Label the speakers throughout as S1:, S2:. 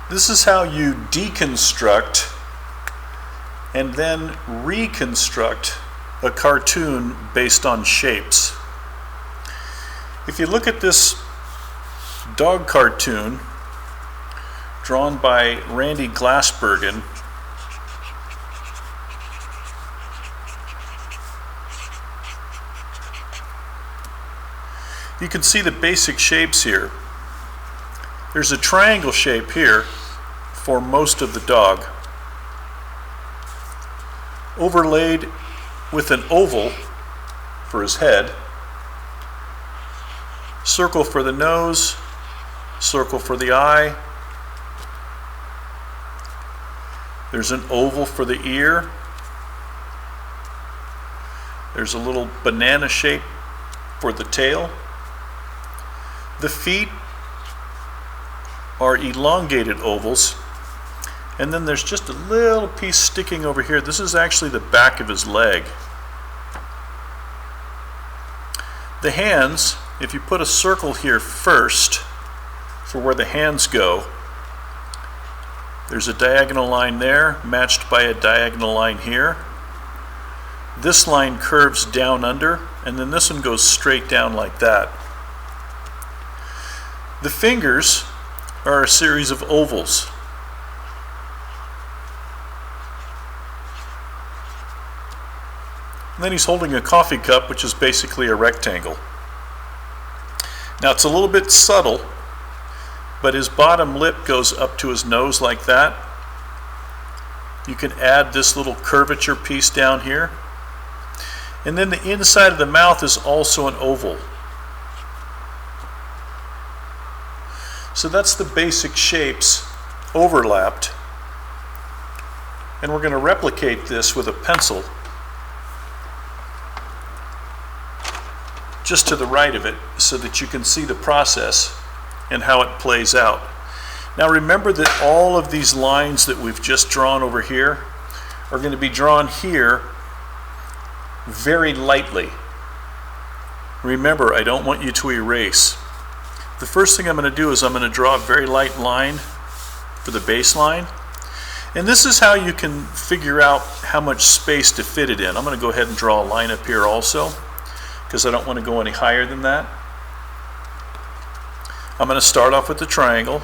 S1: This is how you deconstruct and then reconstruct a cartoon based on shapes. If you look at this dog cartoon drawn by Randy Glasbergen, you can see the basic shapes here. There's a triangle shape here for most of the dog, overlaid with an oval for his head, circle for the nose, circle for the eye. There's an oval for the ear. There's a little banana shape for the tail. The feet are elongated ovals, and then there's just a little piece sticking over here. This is actually the back of his leg. The hands, if you put a circle here first for where the hands go, there's a diagonal line there matched by a diagonal line here. This line curves down under, and then this one goes straight down like that. The fingers are a series of ovals. And then he's holding a coffee cup, which is basically a rectangle. Now it's a little bit subtle, but his bottom lip goes up to his nose like that. You can add this little curvature piece down here. And then the inside of the mouth is also an oval. So that's the basic shapes overlapped. And we're going to replicate this with a pencil just to the right of it so that you can see the process and how it plays out. Now remember that all of these lines that we've just drawn over here are going to be drawn here very lightly. Remember, I don't want you to erase. The first thing I'm going to do is I'm going to draw a very light line for the baseline. And this is how you can figure out how much space to fit it in. I'm going to go ahead and draw a line up here also, because I don't want to go any higher than that. I'm going to start off with the triangle.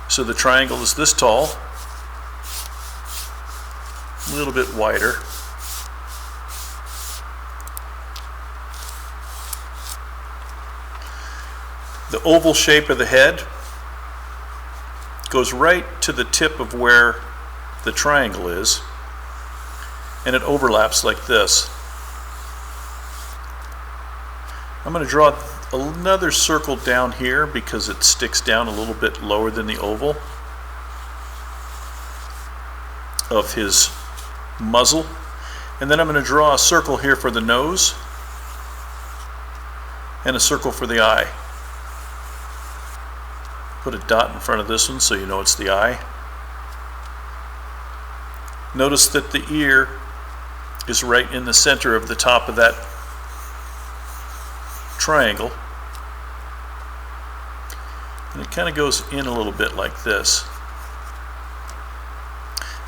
S1: So the triangle is this tall, a little bit wider. The oval shape of the head goes right to the tip of where the triangle is, and it overlaps like this. I'm going to draw another circle down here because it sticks down a little bit lower than the oval of his muzzle. And then I'm going to draw a circle here for the nose and a circle for the eye. Put a dot in front of this one so you know it's the eye. Notice that the ear is right in the center of the top of that triangle. And it kind of goes in a little bit like this.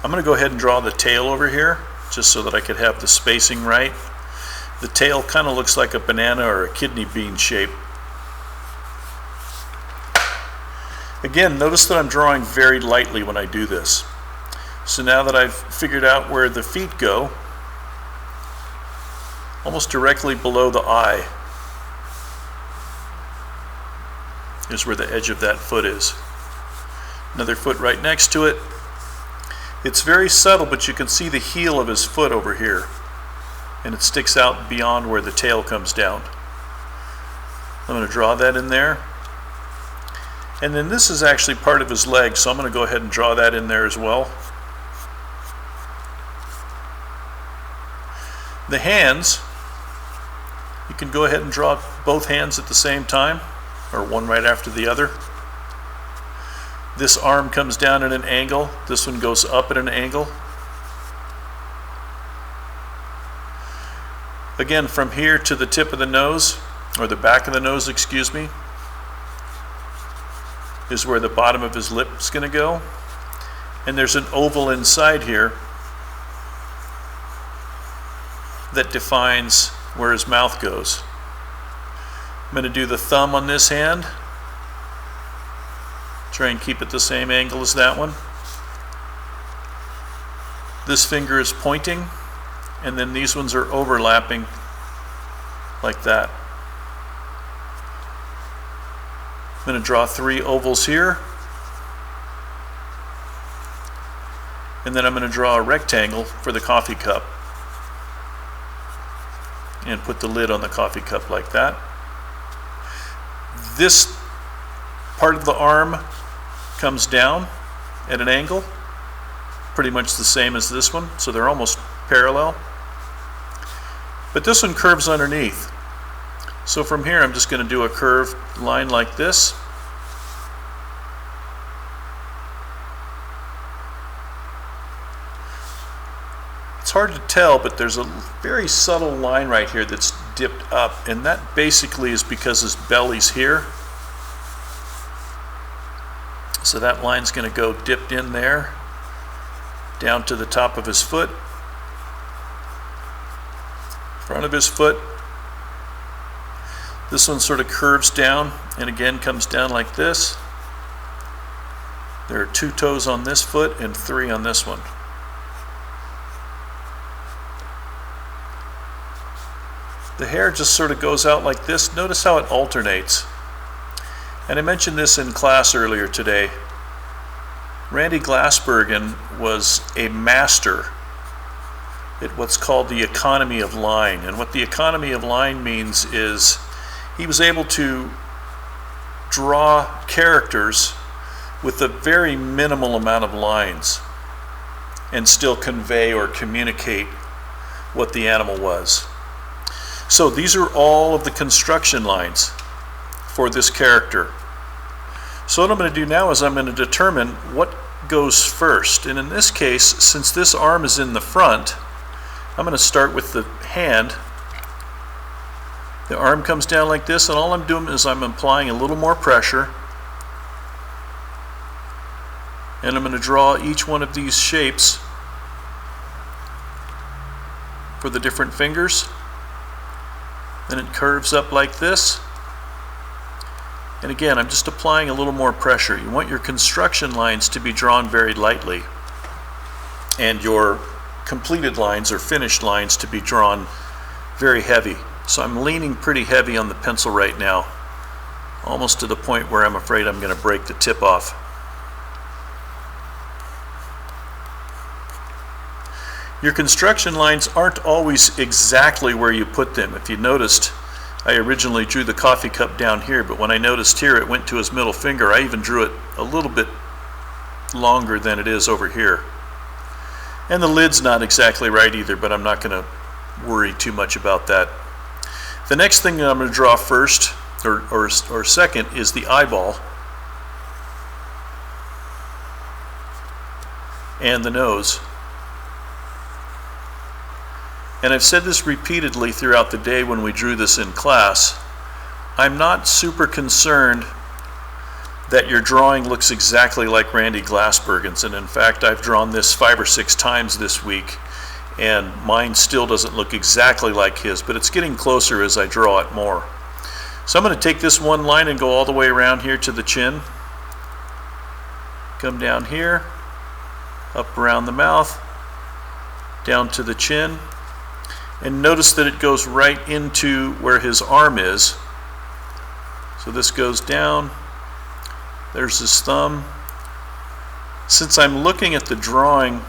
S1: I'm going to go ahead and draw the tail over here just so that I could have the spacing right. The tail kind of looks like a banana or a kidney bean shape. Again, notice that I'm drawing very lightly when I do this. So now that I've figured out where the feet go, almost directly below the eye is where the edge of that foot is. Another foot right next to it. It's very subtle, but you can see the heel of his foot over here, and it sticks out beyond where the tail comes down. I'm going to draw that in there. And then this is actually part of his leg, so I'm going to go ahead and draw that in there as well. The hands, you can go ahead and draw both hands at the same time, or one right after the other. This arm comes down at an angle, this one goes up at an angle. Again, from here to the tip of the nose, or the back of the nose, excuse me, is where the bottom of his lip is going to go. And there's an oval inside here that defines where his mouth goes. I'm going to do the thumb on this hand. Try and keep it the same angle as that one. This finger is pointing, and then these ones are overlapping like that. I'm going to draw 3 ovals here, and then I'm going to draw a rectangle for the coffee cup and put the lid on the coffee cup like that. This part of the arm comes down at an angle, pretty much the same as this one, so they're almost parallel. But this one curves underneath. So from here I'm just going to do a curved line like this. It's hard to tell, but there's a very subtle line right here that's dipped up, and that basically is because his belly's here. So that line's going to go dipped in there, down to the top of his foot, front of his foot. This one sort of curves down and again comes down like this. There are 2 toes on this foot and 3 on this one. The hair just sort of goes out like this. Notice how it alternates. And I mentioned this in class earlier today. Randy Glasbergen was a master at what's called the economy of line. And what the economy of line means is he was able to draw characters with a very minimal amount of lines and still convey or communicate what the animal was. So these are all of the construction lines for this character. So what I'm going to do now is I'm going to determine what goes first. And in this case, since this arm is in the front, I'm going to start with the hand. The arm comes down like this, and all I'm doing is I'm applying a little more pressure. And I'm going to draw each one of these shapes for the different fingers. Then it curves up like this. And again, I'm just applying a little more pressure. You want your construction lines to be drawn very lightly, and your completed lines or finished lines to be drawn very heavy. So I'm leaning pretty heavy on the pencil right now, almost to the point where I'm afraid I'm going to break the tip off. Your construction lines aren't always exactly where you put them. If you noticed, I originally drew the coffee cup down here, but when I noticed here it went to his middle finger, I even drew it a little bit longer than it is over here. And the lid's not exactly right either, but I'm not going to worry too much about that. The next thing that I'm going to draw first, or second, is the eyeball and the nose. And I've said this repeatedly throughout the day when we drew this in class. I'm not super concerned that your drawing looks exactly like Randy Glasbergen's, and in fact I've drawn this 5 or 6 times this week and mine still doesn't look exactly like his, but it's getting closer as I draw it more. So I'm going to take this one line and go all the way around here to the chin, come down here, up around the mouth, down to the chin. And notice that it goes right into where his arm is. So this goes down. There's his thumb. Since I'm looking at the drawing,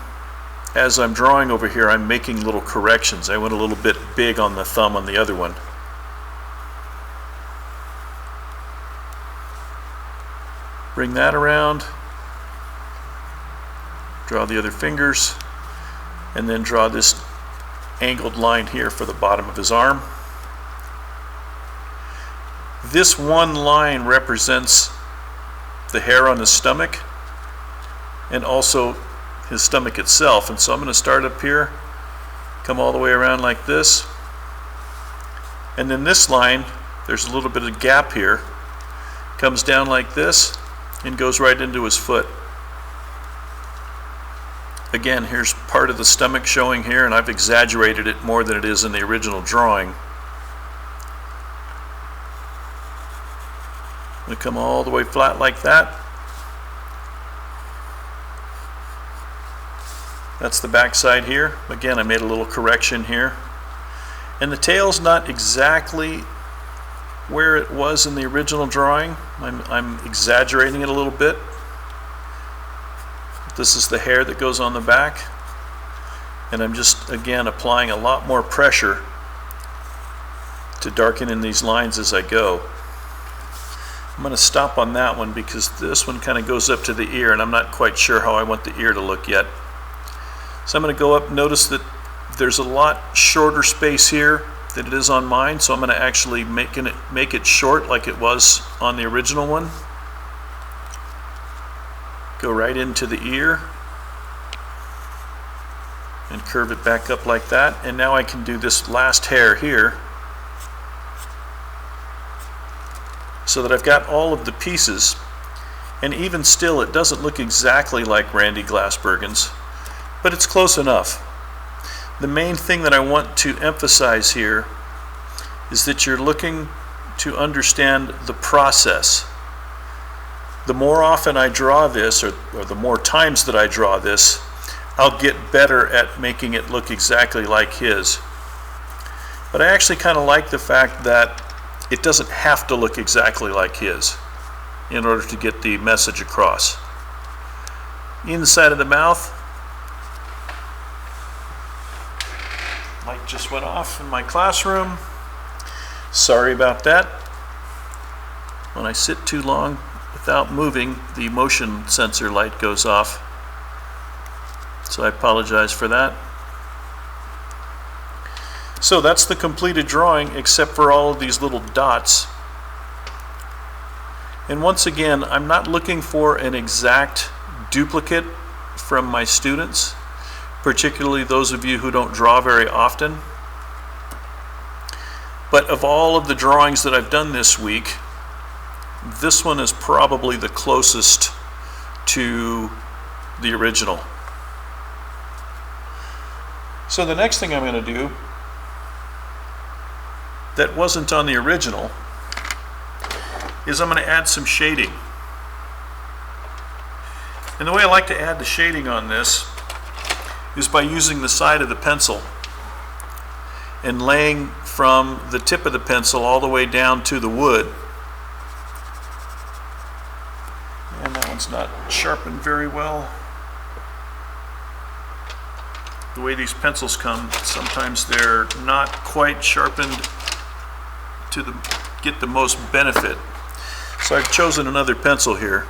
S1: as I'm drawing over here, I'm making little corrections. I went a little bit big on the thumb on the other one. Bring that around. Draw the other fingers. And then draw this angled line here for the bottom of his arm. This one line represents the hair on his stomach and also his stomach itself. And so I'm going to start up here, come all the way around like this. And then this line, there's a little bit of gap here, comes down like this, and goes right into his foot. Again, here's part of the stomach showing here, and I've exaggerated it more than it is in the original drawing. I'm going to come all the way flat like that. That's the back side here. Again, I made a little correction here. And the tail's not exactly where it was in the original drawing. I'm exaggerating it a little bit. This is the hair that goes on the back, and I'm just again applying a lot more pressure to darken in these lines as I go. I'm going to stop on that one because this one kind of goes up to the ear, and I'm not quite sure how I want the ear to look yet. So I'm going to go up. Notice that there's a lot shorter space here than it is on mine, so I'm going to actually make it short like it was on the original one. Go right into the ear and curve it back up like that. And now I can do this last hair here so that I've got all of the pieces, and even still it doesn't look exactly like Randy Glasbergen's, but it's close enough. The main thing that I want to emphasize here is that you're looking to understand the process. The more often I draw this, or the more times that I draw this, I'll get better at making it look exactly like his. But I actually kind of like the fact that it doesn't have to look exactly like his in order to get the message across. Inside of the mouth, light just went off in my classroom. Sorry about that. When I sit too long without moving, the motion sensor light goes off. So I apologize for that. So that's the completed drawing, except for all of these little dots. And once again, I'm not looking for an exact duplicate from my students, particularly those of you who don't draw very often. But of all of the drawings that I've done this week, this one is probably the closest to the original. So the next thing I'm going to do that wasn't on the original is I'm going to add some shading. And the way I like to add the shading on this is by using the side of the pencil and laying from the tip of the pencil all the way down to the wood. And that one's not sharpened very well. The way these pencils come, sometimes they're not quite sharpened to get the most benefit. So I've chosen another pencil here,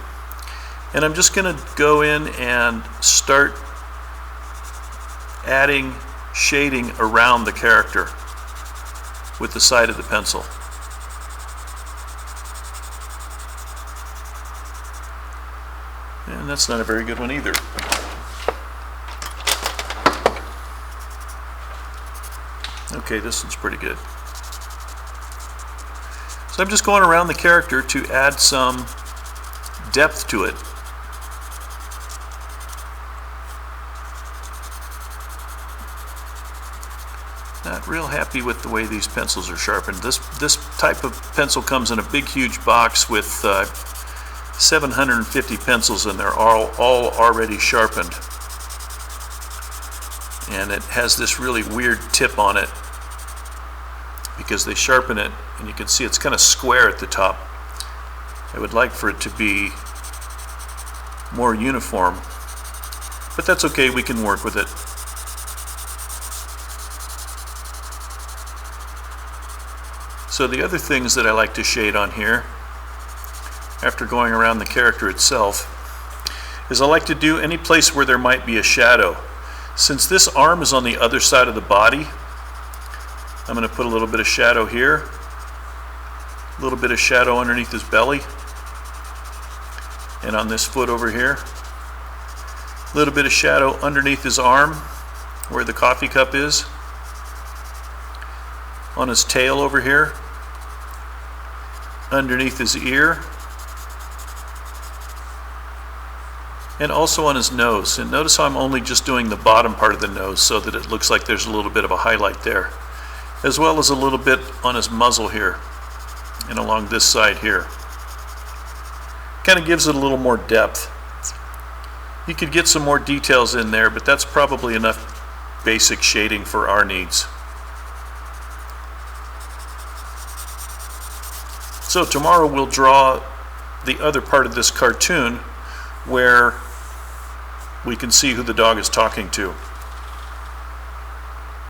S1: and I'm just going to go in and start adding shading around the character with the side of the pencil. And that's not a very good one either. Okay, this one's pretty good. So I'm just going around the character to add some depth to it. Not real happy with the way these pencils are sharpened. This type of pencil comes in a big, huge box with 750 pencils, and they're all already sharpened. And it has this really weird tip on it because they sharpen it, and you can see it's kind of square at the top. I would like for it to be more uniform, but that's okay, we can work with it. So the other things that I like to shade on here, after going around the character itself, is I like to do any place where there might be a shadow. Since this arm is on the other side of the body, I'm going to put a little bit of shadow here, a little bit of shadow underneath his belly, and on this foot over here, a little bit of shadow underneath his arm where the coffee cup is, on his tail over here, underneath his ear, and also on his nose. And notice how I'm only just doing the bottom part of the nose so that it looks like there's a little bit of a highlight there, as well as a little bit on his muzzle here and along this side here. Kind of gives it a little more depth. You could get some more details in there, but that's probably enough basic shading for our needs. So tomorrow we'll draw the other part of this cartoon where we can see who the dog is talking to.